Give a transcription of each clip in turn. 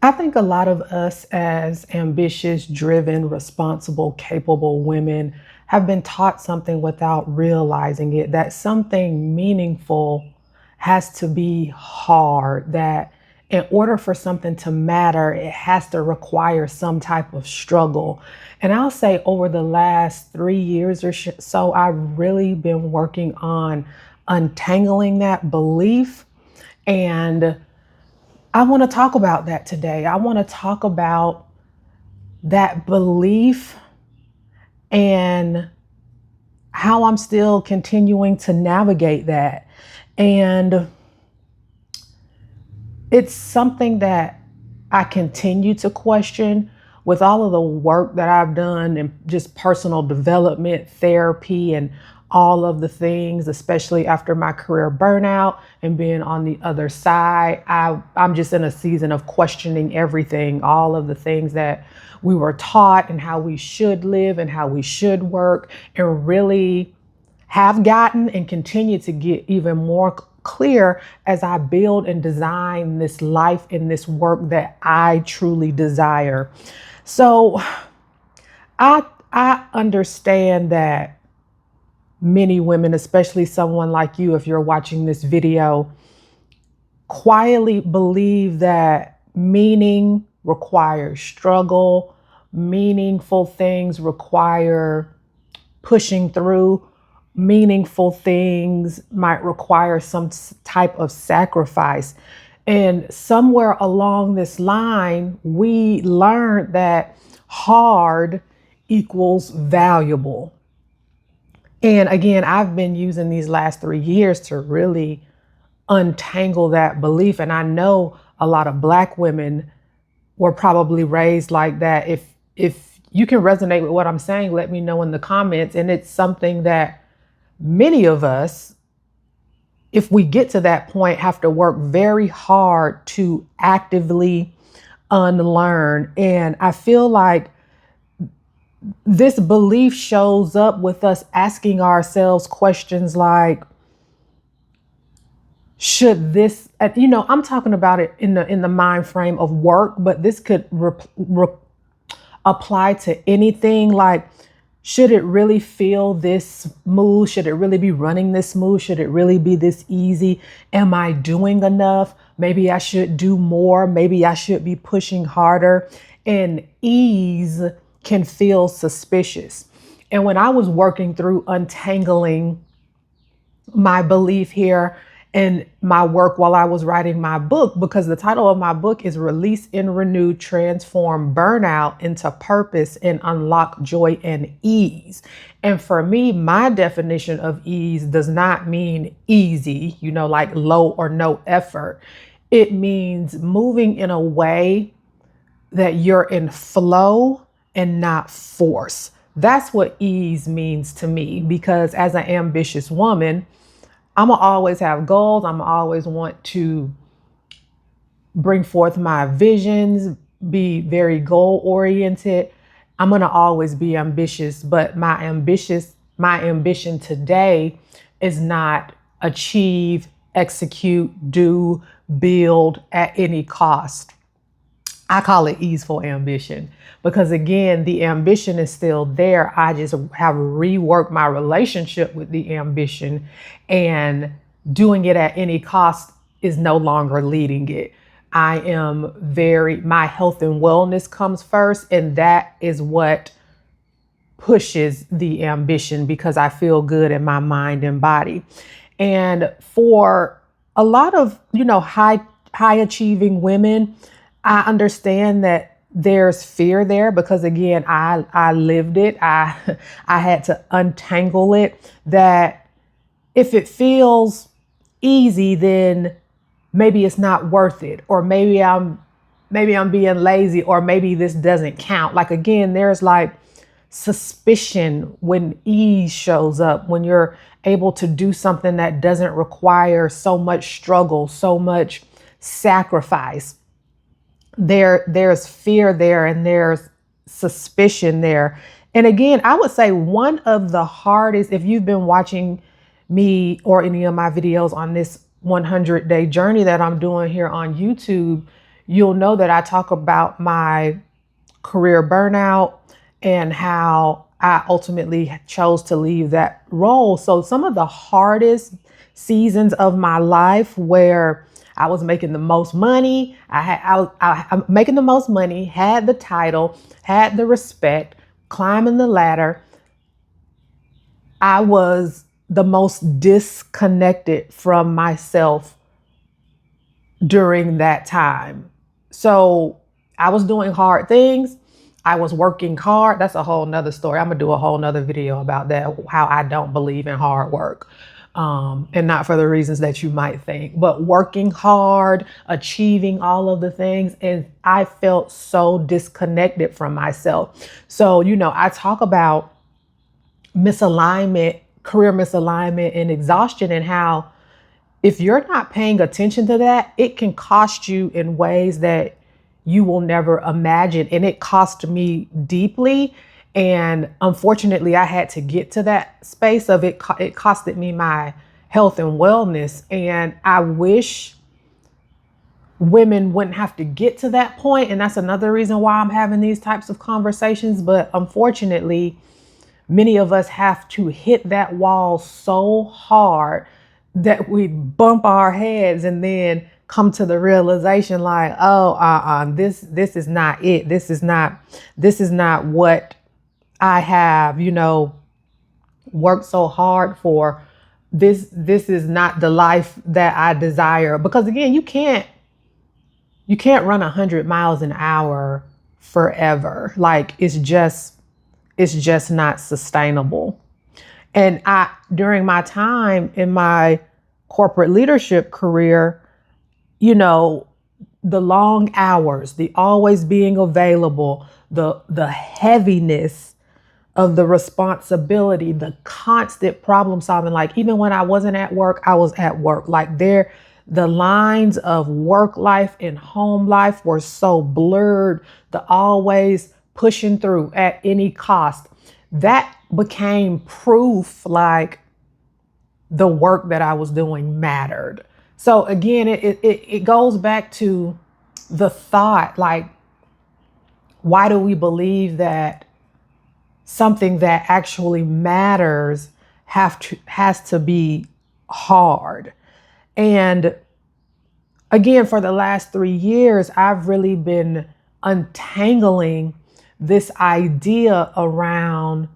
I think a lot of us as ambitious, driven, responsible, capable women have been taught something without realizing it, that something meaningful has to be hard, that in order for something to matter, it has to require some type of struggle. And I'll say over the last 3 years or so, I've really been working on untangling that belief. And I want to talk about that today. I want to talk about that belief and how I'm still continuing to navigate that. And it's something that I continue to question with all of the work that I've done and just personal development, therapy, and all of the things, especially after my career burnout and being on the other side. I'm just in a season of questioning everything, all of the things that we were taught and how we should live and how we should work, and really have gotten and continue to get even more clear as I build and design this life and this work that I truly desire. So I understand that many women, especially someone like you, if you're watching this video, quietly believe that meaning requires struggle, meaningful things require pushing through, meaningful things might require some type of sacrifice. And somewhere along this line, we learned that hard equals valuable. And again, I've been using these last 3 years to really untangle that belief. And I know a lot of Black women were probably raised like that. If you can resonate with what I'm saying, let me know in the comments. And it's something that many of us, if we get to that point, have to work very hard to actively unlearn. And I feel like this belief shows up with us asking ourselves questions like, should this, I'm talking about it in the mind frame of work, but this could apply to anything. Like, should it really feel this smooth? Should it really be running this smooth? Should it really be this easy? Am I doing enough? Maybe I should do more. Maybe I should be pushing harder. And ease can feel suspicious. And when I was working through untangling my belief here in my work while I was writing my book, because the title of my book is Release and Renew, Transform Burnout into Purpose and Unlock Joy and Ease. And for me, my definition of ease does not mean easy, like low or no effort. It means moving in a way that you're in flow and not force. That's what ease means to me, because as an ambitious woman, I'm going to always have goals. I'm going to always want to bring forth my visions, be very goal oriented. I'm going to always be ambitious, but my ambition today is not achieve, execute, do, build at any cost. I call it easeful ambition, because again, the ambition is still there. I just have reworked my relationship with the ambition, and doing it at any cost is no longer leading it. My health and wellness comes first, and that is what pushes the ambition, because I feel good in my mind and body. And for a lot of, high achieving women, I understand that there's fear there, because again, I lived it. I had to untangle it, that if it feels easy, then maybe it's not worth it, or maybe I'm being lazy, or maybe this doesn't count. Like again, there's like suspicion when ease shows up, when you're able to do something that doesn't require so much struggle, so much sacrifice. There's fear there, and there's suspicion there. And again, I would say one of the hardest, if you've been watching me or any of my videos on this 100-day journey that I'm doing here on YouTube, you'll know that I talk about my career burnout and how I ultimately chose to leave that role. So some of the hardest seasons of my life where I was making the most money, I'm making the most money, had the title, had the respect, climbing the ladder. I was the most disconnected from myself during that time. So I was doing hard things. I was working hard. That's a whole nother story. I'm gonna do a whole nother video about that, how I don't believe in hard work. And not for the reasons that you might think, but working hard, achieving all of the things. And I felt so disconnected from myself. So, I talk about misalignment, career misalignment, and exhaustion, and how if you're not paying attention to that, it can cost you in ways that you will never imagine. And it cost me deeply. And unfortunately, I had to get to that space of it. It costed me my health and wellness. And I wish women wouldn't have to get to that point. And that's another reason why I'm having these types of conversations. But unfortunately, many of us have to hit that wall so hard that we bump our heads and then come to the realization like, oh, this is not it. This is not what I have, worked so hard for. This is not the life that I desire. Because again, you can't run 100 miles an hour forever. Like it's just not sustainable. And during my time in my corporate leadership career, the long hours, the always being available, the heaviness of the responsibility, the constant problem solving. Like even when I wasn't at work, I was at work. Like the lines of work life and home life were so blurred, the always pushing through at any cost. That became proof like the work that I was doing mattered. So again, it goes back to the thought, like, why do we believe that something that actually matters has to be hard? And again, for the last 3 years, I've really been untangling this idea around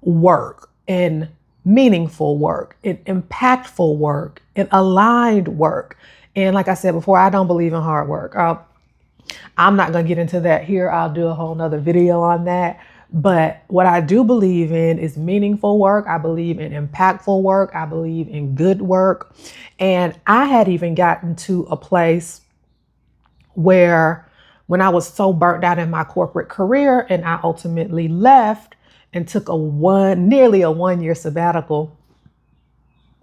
work and meaningful work and impactful work and aligned work. And like I said before, I don't believe in hard work. I'm not going to get into that here. I'll do a whole nother video on that. But what I do believe in is meaningful work. I believe in impactful work. I believe in good work. And I had even gotten to a place where when I was so burnt out in my corporate career and I ultimately left and took nearly a 1-year sabbatical.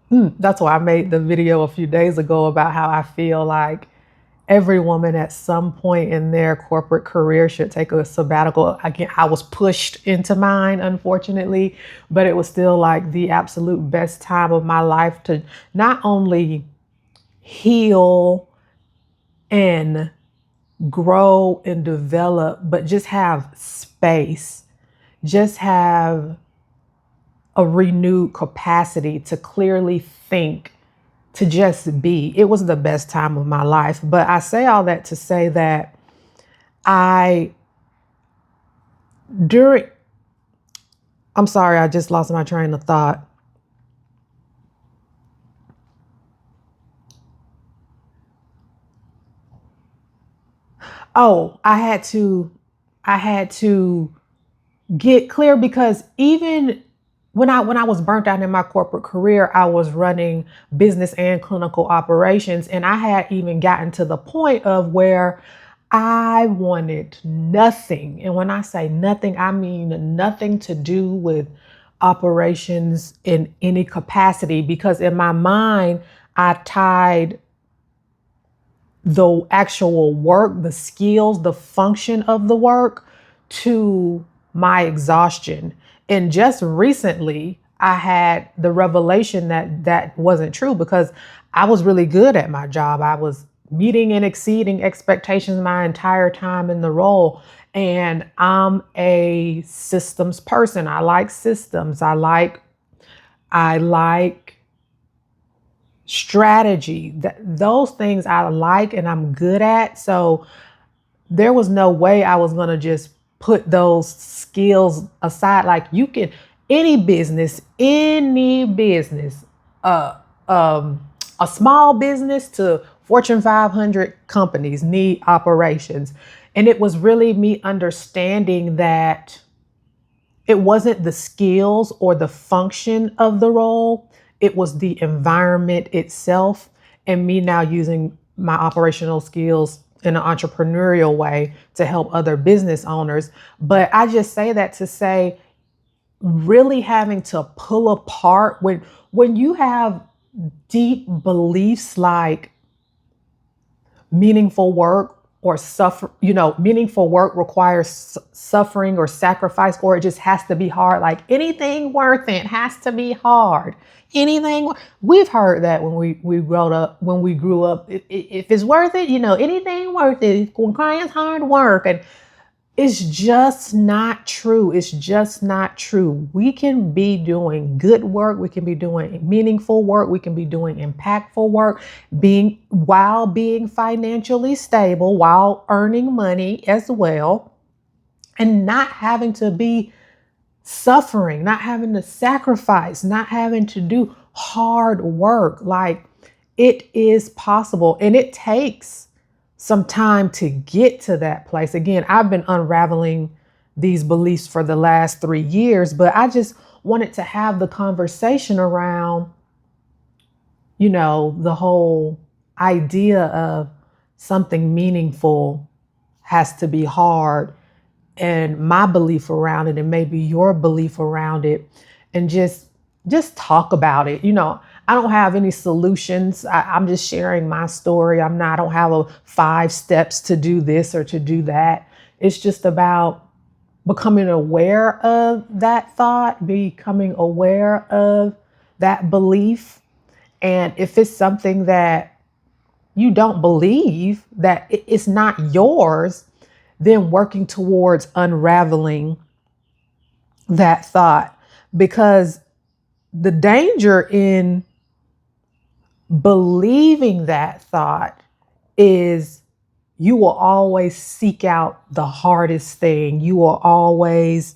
That's why I made the video a few days ago about how I feel like every woman at some point in their corporate career should take a sabbatical. Again, I was pushed into mine, unfortunately, but it was still like the absolute best time of my life to not only heal and grow and develop, but just have space, just have a renewed capacity to clearly think, to just be. It was the best time of my life. But I say all that to say that I'm sorry, I just lost my train of thought. Oh, I had to get clear because even when I was burnt out in my corporate career, I was running business and clinical operations. And I had even gotten to the point of where I wanted nothing. And when I say nothing, I mean nothing to do with operations in any capacity, because in my mind, I tied the actual work, the skills, the function of the work to my exhaustion. And just recently, I had the revelation that that wasn't true, because I was really good at my job. I was meeting and exceeding expectations my entire time in the role. And I'm a systems person. I like systems. I like strategy. Those things I like and I'm good at. So there was no way I was going to just put those skills aside. Like you can, any business, uh, um, a small business to Fortune 500 companies need operations. And it was really me understanding that it wasn't the skills or the function of the role, it was the environment itself. And me now using my operational skills in an entrepreneurial way to help other business owners. But I just say that to say, really having to pull apart when you have deep beliefs like meaningful work or suffer, meaningful work requires suffering or sacrifice, or it just has to be hard. Like anything worth it has to be hard. Anything we've heard that when we grew up, if it's worth it, anything worth it. When clients hard work, and it's just not true. It's just not true. We can be doing good work. We can be doing meaningful work. We can be doing impactful work, while being financially stable, while earning money as well, and not having to be suffering, not having to sacrifice, not having to do hard work. Like it is possible, and it takes some time to get to that place. Again, I've been unraveling these beliefs for the last 3 years, but I just wanted to have the conversation around, the whole idea of something meaningful has to be hard, and my belief around it, and maybe your belief around it, and just talk about it. I don't have any solutions. I'm just sharing my story. I don't have 5 steps to do this or to do that. It's just about becoming aware of that thought, becoming aware of that belief. And if it's something that you don't believe, that it's not yours, then working towards unraveling that thought. Because the danger in believing that thought is you will always seek out the hardest thing. You will always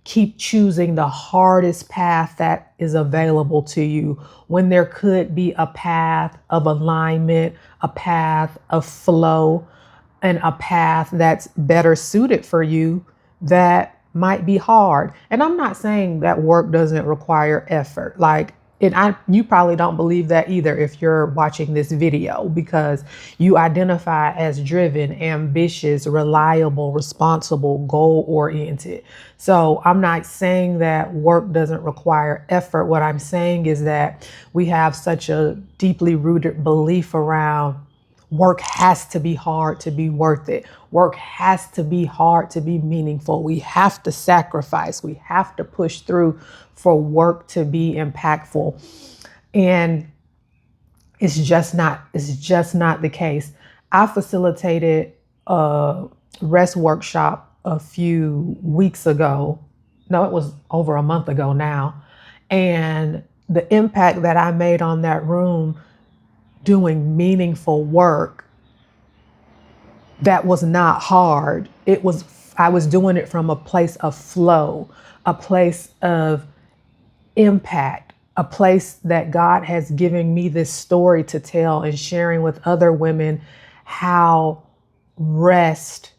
keep choosing the hardest path that is available to you, when there could be a path of alignment, a path of flow, and a path that's better suited for you that might be hard. And I'm not saying that work doesn't require effort. You probably don't believe that either if you're watching this video, because you identify as driven, ambitious, reliable, responsible, goal oriented. So I'm not saying that work doesn't require effort. What I'm saying is that we have such a deeply rooted belief around work has to be hard to be worth it. Work has to be hard to be meaningful. We have to sacrifice. We have to push through for work to be impactful. And it's just not the case. I facilitated a rest workshop a few weeks ago. No, it was over a month ago now. And the impact that I made on that room doing meaningful work that was not hard. I was doing it from a place of flow, a place of impact, a place that God has given me this story to tell, and sharing with other women how rest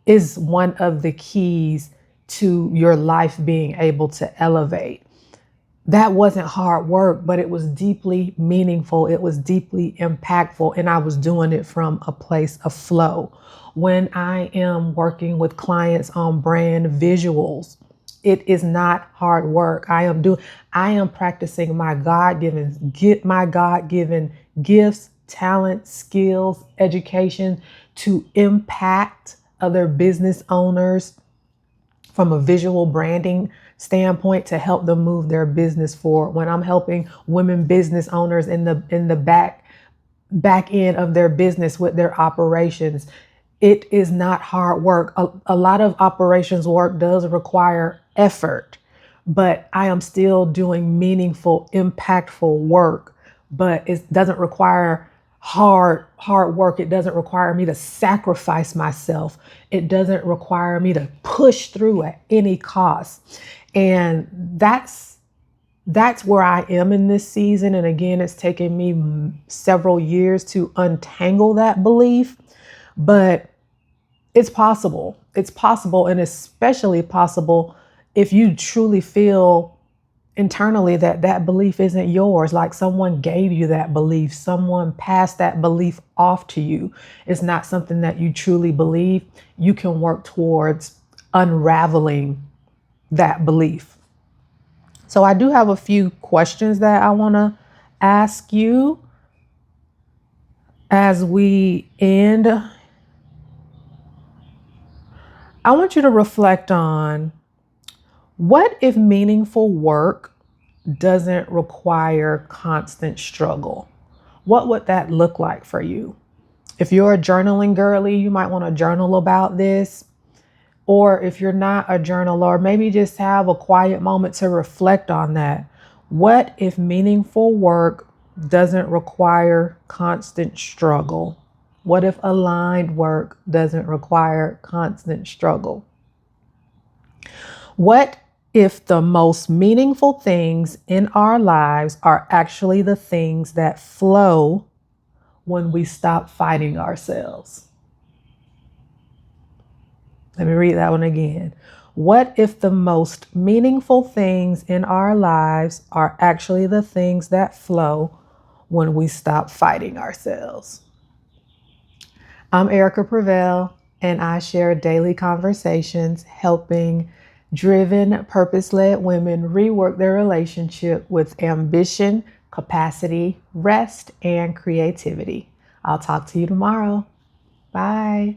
is one of the keys to your life being able to elevate. That wasn't hard work, but it was deeply meaningful. It was deeply impactful. And I was doing it from a place of flow. When I am working with clients on brand visuals, it is not hard work. I am practicing my God-given gifts, talents, skills, education to impact other business owners from a visual branding standpoint, to help them move their business forward. When I'm helping women business owners in the back back end of their business with their operations. It is not hard work. A lot of operations work does require effort, but I am still doing meaningful, impactful work. But it doesn't require hard work. It doesn't require me to sacrifice myself. It doesn't require me to push through at any cost. And that's where I am in this season. And again, it's taken me several years to untangle that belief, but it's possible. It's possible, and especially possible if you truly feel internally that that belief isn't yours, like someone gave you that belief, someone passed that belief off to you. It's not something that you truly believe. You can work towards unraveling that belief. So I do have a few questions that I want to ask you as we end. I want you to reflect on, what if meaningful work doesn't require constant struggle? What would that look like for you? If you're a journaling girly, you might want to journal about this. Or if you're not a journaler, maybe just have a quiet moment to reflect on that. What if meaningful work doesn't require constant struggle? What if aligned work doesn't require constant struggle? What if the most meaningful things in our lives are actually the things that flow when we stop fighting ourselves? Let me read that one again. What if the most meaningful things in our lives are actually the things that flow when we stop fighting ourselves? I'm Erica Prevail, and I share daily conversations helping driven, purpose-led women rework their relationship with ambition, capacity, rest, and creativity. I'll talk to you tomorrow. Bye.